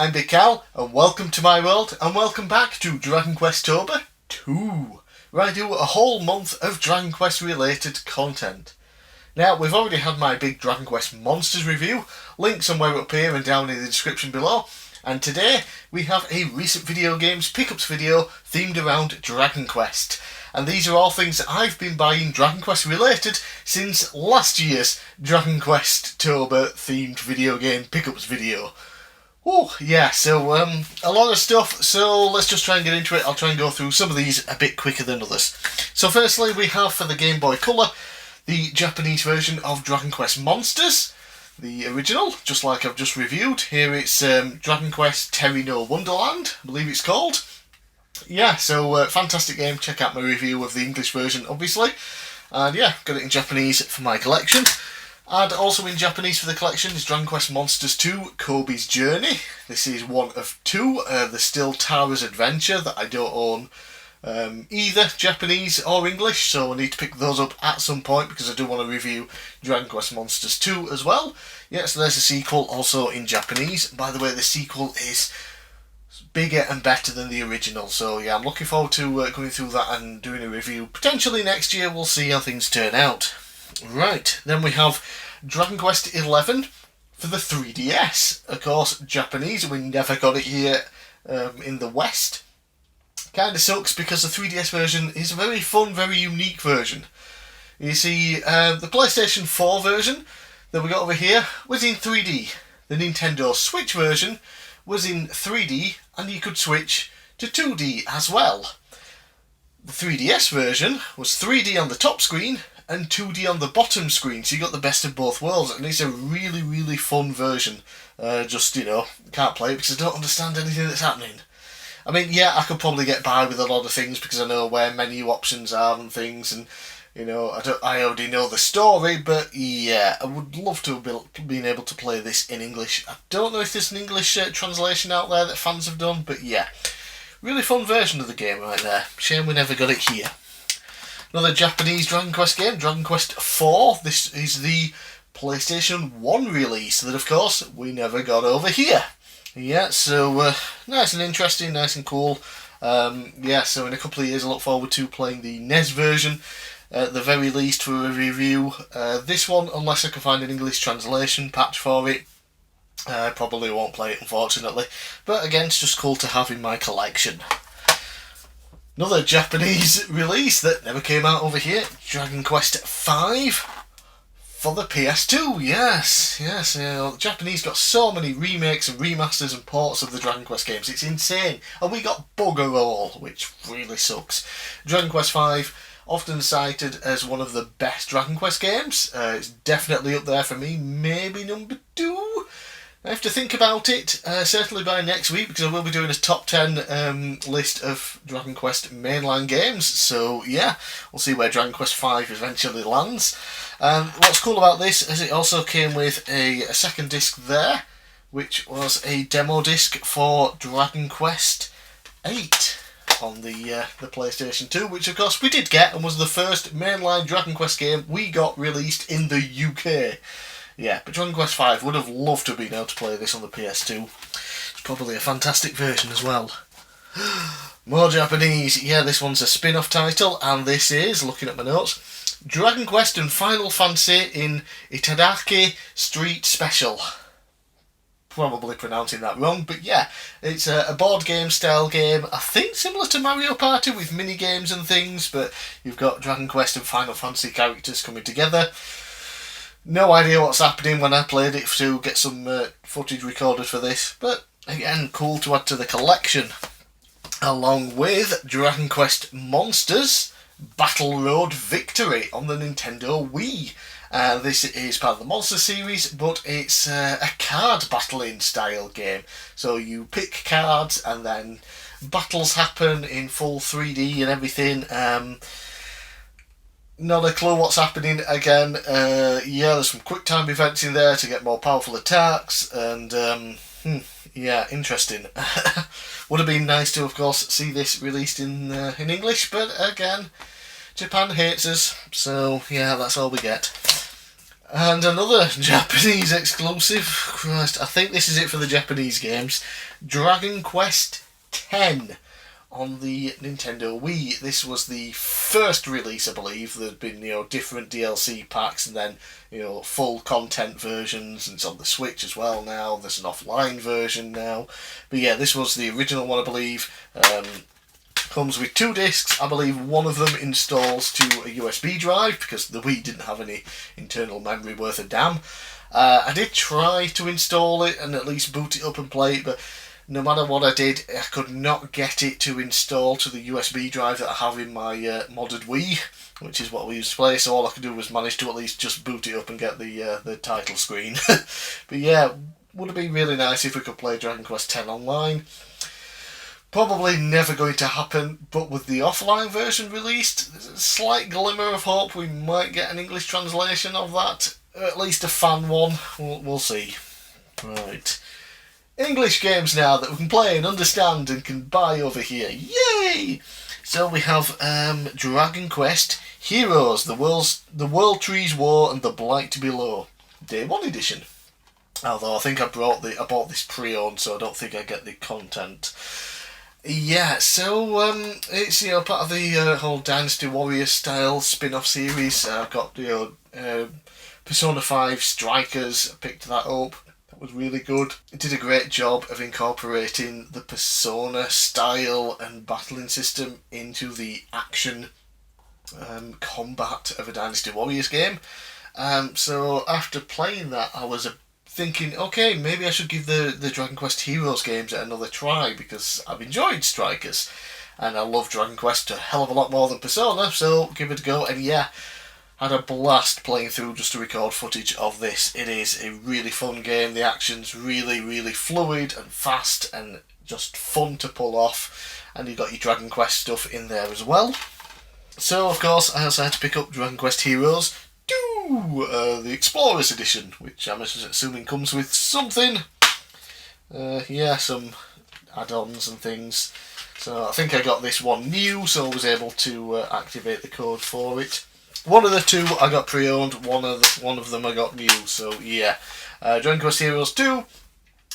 I'm bigcal, and welcome to my world, and welcome back to Dragon Questober II, where I do a whole month of Dragon Quest related content. Now, we've already had my big Dragon Quest Monsters review, link somewhere up here and down in the description below, and today we have a recent video games pickups video themed around Dragon Quest. And these are all things that I've been buying Dragon Quest related since last year's Dragon Questober themed video game pickups video. Oh yeah, so a lot of stuff, so let's just try and get into it. I'll try and go through some of these a bit quicker than others. So firstly we have for the Game Boy Color the Japanese version of Dragon Quest Monsters, the original, just like I've just reviewed. Here it's Dragon Quest Terry No Wonderland, I believe it's called. Yeah, so fantastic game. Check out my review of the English version, obviously. And yeah, got it in Japanese for my collection. And also in Japanese for the collection is Dragon Quest Monsters 2 Kobe's Journey. This is one of two. There's still Tara's Adventure that I don't own either Japanese or English, so I need to pick those up at some point because I do want to review Dragon Quest Monsters 2 as well. Yeah, so there's a sequel also in Japanese. By the way, the sequel is bigger and better than the original, so yeah, I'm looking forward to going through that and doing a review potentially next year. We'll see how things turn out. Right, then we have Dragon Quest XI for the 3DS. Of course, Japanese, we never got it here in the West. Kinda sucks because the 3DS version is a very fun, very unique version. You see, the PlayStation 4 version that we got over here was in 3D. The Nintendo Switch version was in 3D, and you could switch to 2D as well. The 3DS version was 3D on the top screen and 2D on the bottom screen, so you got the best of both worlds, and it's a really, really fun version. Just, you know, can't play it because I don't understand anything that's happening. I mean, yeah, I could probably get by with a lot of things because I know where menu options are and things, and you know, I already know the story, but yeah, I would love to have been able to play this in English. I don't know if there's an English translation out there that fans have done, but yeah, really fun version of the game right there. Shame we never got it here. Another Japanese Dragon Quest game, Dragon Quest IV. This is the PlayStation 1 release that, of course, we never got over here. Yeah, so nice and interesting, nice and cool. Yeah, so in a couple of years I look forward to playing the NES version, at the very least for a review. This one, unless I can find an English translation patch for it, I probably won't play it, unfortunately. But again, it's just cool to have in my collection. Another Japanese release that never came out over here, Dragon Quest V for the PS2. Yes, you know, the Japanese got so many remakes and remasters and ports of the Dragon Quest games. It's insane. And we got bugger all, which really sucks. Dragon Quest V, often cited as one of the best Dragon Quest games. It's definitely up there for me, maybe number 2. I have to think about it, certainly by next week, because I will be doing a top 10 list of Dragon Quest mainline games, so yeah, we'll see where Dragon Quest V eventually lands. What's cool about this is it also came with a second disc there, which was a demo disc for Dragon Quest VIII on the PlayStation 2, which of course we did get, and was the first mainline Dragon Quest game we got released in the UK. Yeah, but Dragon Quest V would have loved to have been able to play this on the PS2. It's probably a fantastic version as well. More Japanese. Yeah, this one's a spin-off title, and this is, looking at my notes, Dragon Quest and Final Fantasy in Itadaki Street Special. Probably pronouncing that wrong, but yeah, it's a board game style game, I think similar to Mario Party with mini games and things, but you've got Dragon Quest and Final Fantasy characters coming together. No idea what's happening when I played it to get some footage recorded for this, but again, cool to add to the collection. Along with Dragon Quest Monsters Battle Road Victory on the Nintendo Wii. This is part of the Monster series, but it's a card battling style game. So you pick cards and then battles happen in full 3D and everything. Not a clue what's happening again. Yeah, there's some quick time events in there to get more powerful attacks, and yeah, interesting. Would have been nice to, of course, see this released in English, but again, Japan hates us, so yeah, that's all we get. And another Japanese exclusive. Christ, I think this is it for the Japanese games. Dragon Quest X on the Nintendo Wii. This was the first release, I believe. There'd been, different DLC packs and then, full content versions, and it's on the Switch as well now. There's an offline version now. But yeah, this was the original one, I believe. Comes with 2 discs. I believe one of them installs to a USB drive because the Wii didn't have any internal memory worth a damn. I did try to install it and at least boot it up and play it, but no matter what I did, I could not get it to install to the USB drive that I have in my modded Wii, which is what we used to play, so all I could do was manage to at least just boot it up and get the title screen. But yeah, would have been really nice if we could play Dragon Quest X online. Probably never going to happen, but with the offline version released, there's a slight glimmer of hope we might get an English translation of that, or at least a fan one. We'll see. Right. English games now that we can play and understand and can buy over here. Yay! So we have Dragon Quest Heroes, the World Trees War and the Blight Below. Day 1 edition. Although I think I bought this pre-owned, so I don't think I get the content. Yeah, so it's part of the whole Dynasty Warrior style spin-off series. I've got Persona 5 Strikers. I picked that up. That was really good. It did a great job of incorporating the Persona style and battling system into the action combat of a Dynasty Warriors game. So after playing that, I was thinking, okay, maybe I should give the Dragon Quest Heroes games another try because I've enjoyed Strikers and I love Dragon Quest a hell of a lot more than Persona, so give it a go. And yeah, had a blast playing through just to record footage of this. It is a really fun game. The action's really, really fluid and fast and just fun to pull off. And you've got your Dragon Quest stuff in there as well. So, of course, I also had to pick up Dragon Quest Heroes 2, the Explorers Edition, which I'm assuming comes with something. Some add-ons and things. So I think I got this one new, so I was able to activate the code for it. One of the 2 I got pre-owned, one of them I got new, so yeah. Dragon Quest Heroes 2,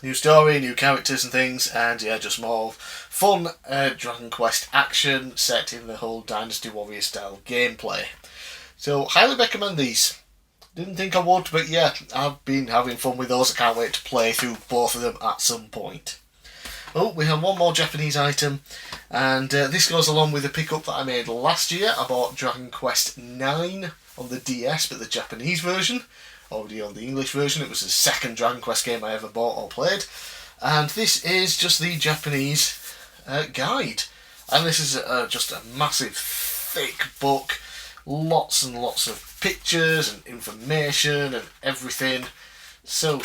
new story, new characters and things, and yeah, just more fun Dragon Quest action set in the whole Dynasty Warrior style gameplay. So, highly recommend these. Didn't think I would, but yeah, I've been having fun with those. I can't wait to play through both of them at some point. Oh, we have one more Japanese item, and this goes along with a pickup that I made last year. I bought Dragon Quest IX on the DS, but the Japanese version. Already on the English version. It was the second Dragon Quest game I ever bought or played. And this is just the Japanese guide. And this is just a massive, thick book. Lots and lots of pictures and information and everything. So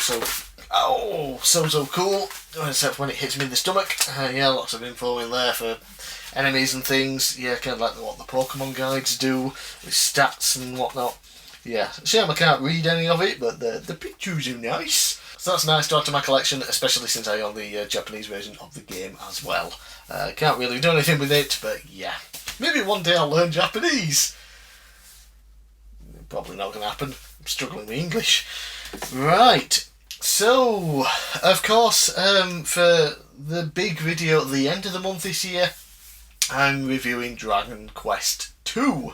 cool, except when it hits me in the stomach. Yeah, lots of info in there for enemies and things. Yeah, kind of like what the Pokemon guides do, with stats and whatnot. Yeah, shame I can't read any of it, but the pictures are nice. So that's nice to add to my collection, especially since I own the Japanese version of the game as well. Can't really do anything with it, but yeah. Maybe one day I'll learn Japanese. Probably not going to happen. I'm struggling with English. Right. So, of course, for the big video at the end of the month this year, I'm reviewing Dragon Quest II.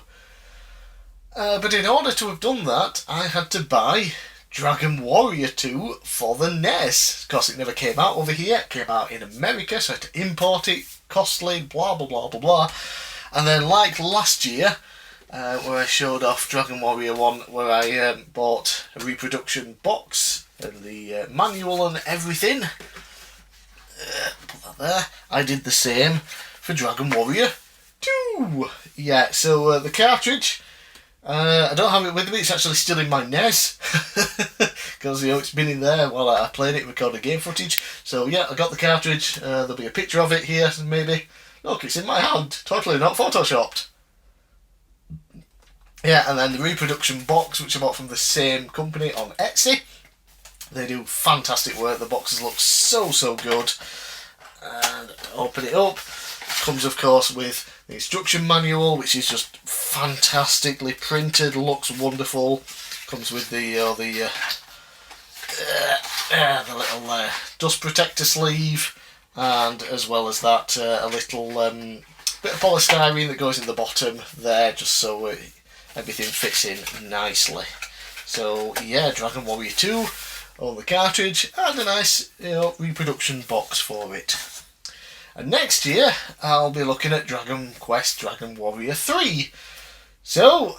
But in order to have done that, I had to buy Dragon Warrior 2 for the NES. Of course, it never came out over here. It came out in America, so I had to import it. Costly, blah, blah, blah, blah, blah. And then, like last year, where I showed off Dragon Warrior 1, where I bought a reproduction box and the manual and everything. Put that there. I did the same for Dragon Warrior 2. Yeah, so the cartridge, I don't have it with me, it's actually still in my NES. Because it's been in there while I played it and recorded game footage. So yeah, I got the cartridge, there'll be a picture of it here maybe. Look, it's in my hand, totally not photoshopped. Yeah, and then the reproduction box, which I bought from the same company on Etsy. They do fantastic work. The boxes look so good. And open it up. It comes, of course, with the instruction manual, which is just fantastically printed. Looks wonderful. Comes with the little dust protector sleeve, and as well as that, a little bit of polystyrene that goes in the bottom there, just so everything fits in nicely. So yeah, Dragon Warrior 2 on the cartridge, and a nice reproduction box for it. And next year I'll be looking at Dragon Quest Dragon Warrior 3. So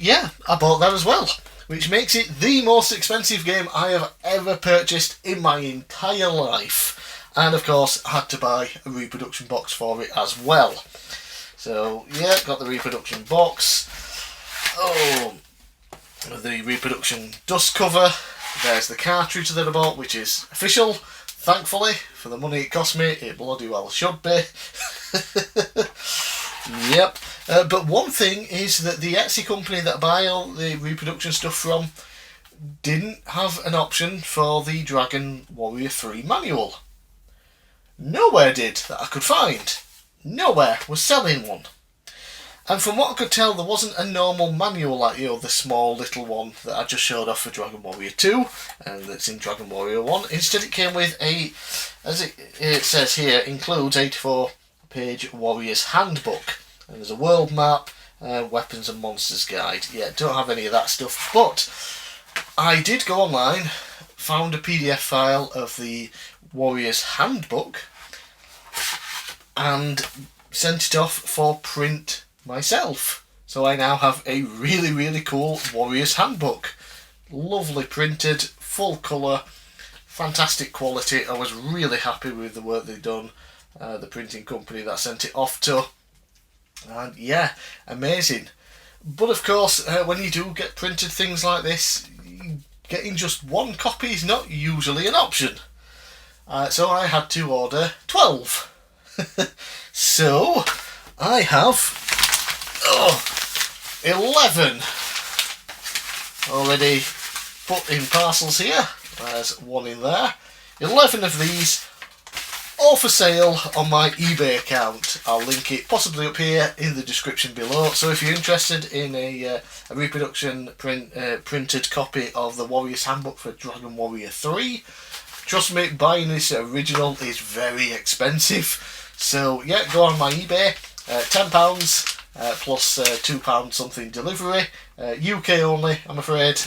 yeah, I bought that as well, which makes it the most expensive game I have ever purchased in my entire life. And of course, I had to buy a reproduction box for it as well. So yeah, got the reproduction box. Oh, the reproduction dust cover. There's the cartridge that I bought, which is official. Thankfully, for the money it cost me, it bloody well should be. Yep. But one thing is that the Etsy company that I buy all the reproduction stuff from didn't have an option for the Dragon Warrior 3 manual. Nowhere did that I could find. Nowhere was selling one. And from what I could tell, there wasn't a normal manual like, the small little one that I just showed off for Dragon Warrior 2, and that's in Dragon Warrior 1. Instead it came with a, as it says here, includes 84-page Warrior's Handbook. And there's a world map, weapons and monsters guide. Yeah, don't have any of that stuff, but I did go online, found a PDF file of the Warrior's Handbook, and sent it off for print myself. So I now have a really, really cool Warrior's Handbook. Lovely printed, full colour, fantastic quality. I was really happy with the work they've done, the printing company that I sent it off to. And yeah, amazing. But of course, when you do get printed things like this, getting just one copy is not usually an option. So I had to order 12. So I have 11 already put in parcels here. There's one in there. 11 of these, all for sale on my eBay account. I'll link it possibly up here in the description below. So if you're interested in a reproduction printed copy of the Warrior's Handbook for Dragon Warrior 3, trust me, buying this original is very expensive. So yeah, go on my eBay, £10 plus £2 something delivery. UK only, I'm afraid.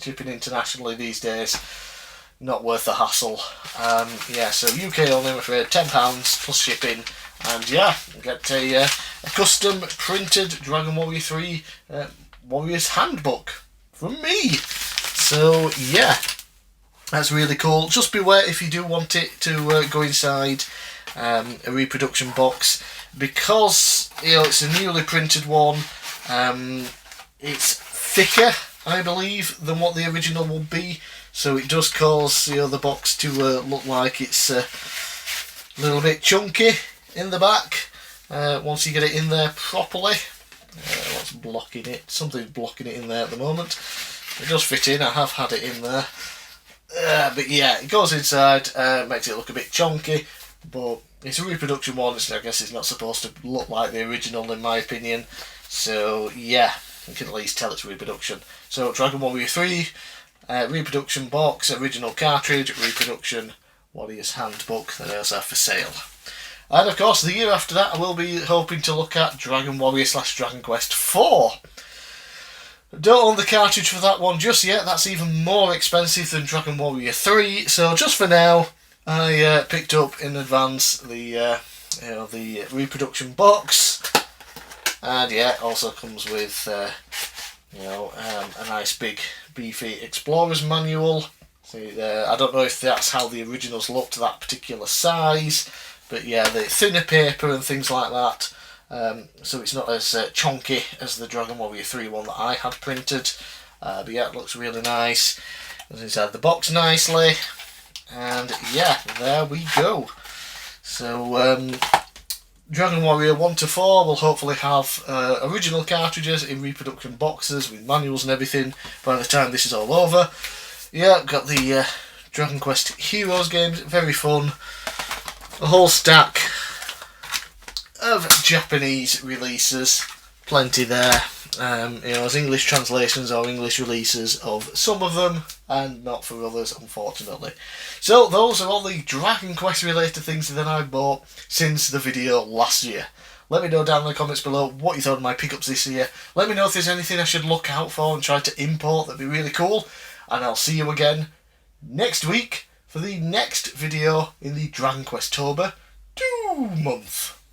Shipping internationally these days, not worth the hassle. Yeah, so UK only, I'm afraid, £10 plus shipping, and yeah, get a custom printed Dragon Warrior 3 Warrior's Handbook from me. So yeah, that's really cool. Just beware if you do want it to go inside a reproduction box, because it's a newly printed one. It's thicker, I believe, than what the original would be. So it does cause the box to look like it's a little bit chunky in the back. Once you get it in there properly. What's blocking it? Something's blocking it in there at the moment. It does fit in, I have had it in there. But yeah, it goes inside, makes it look a bit chunky. But it's a reproduction one, so I guess it's not supposed to look like the original in my opinion. So yeah, you can at least tell it's reproduction. So Dragon Warrior 3, reproduction box, original cartridge, reproduction Warrior's Handbook, that is for sale. And of course, the year after that, I will be hoping to look at Dragon Warrior / Dragon Quest 4. Don't own the cartridge for that one just yet. That's even more expensive than Dragon Warrior 3. So just for now, I picked up in advance the reproduction box, and yeah, it also comes with a nice big beefy explorer's manual. See, I don't know if that's how the originals looked, that particular size, but yeah, the thinner paper and things like that. So it's not as chunky as the Dragon Warrior 3 one that I had printed. But yeah, it looks really nice. Goes inside the box nicely. And yeah, there we go. So Dragon Warrior 1 to 4 will hopefully have original cartridges in reproduction boxes with manuals and everything by the time this is all over. Yeah, I've got the Dragon Quest Heroes games, very fun. A whole stack of Japanese releases, plenty there. as English translations or English releases of some of them, and not for others, unfortunately. So those are all the Dragon Quest related things that I bought since the video last year. Let me know down in the comments below what you thought of my pickups this year. Let me know if there's anything I should look out for and try to import. That'd be really cool. And I'll see you again next week for the next video in the Dragon Questober II month.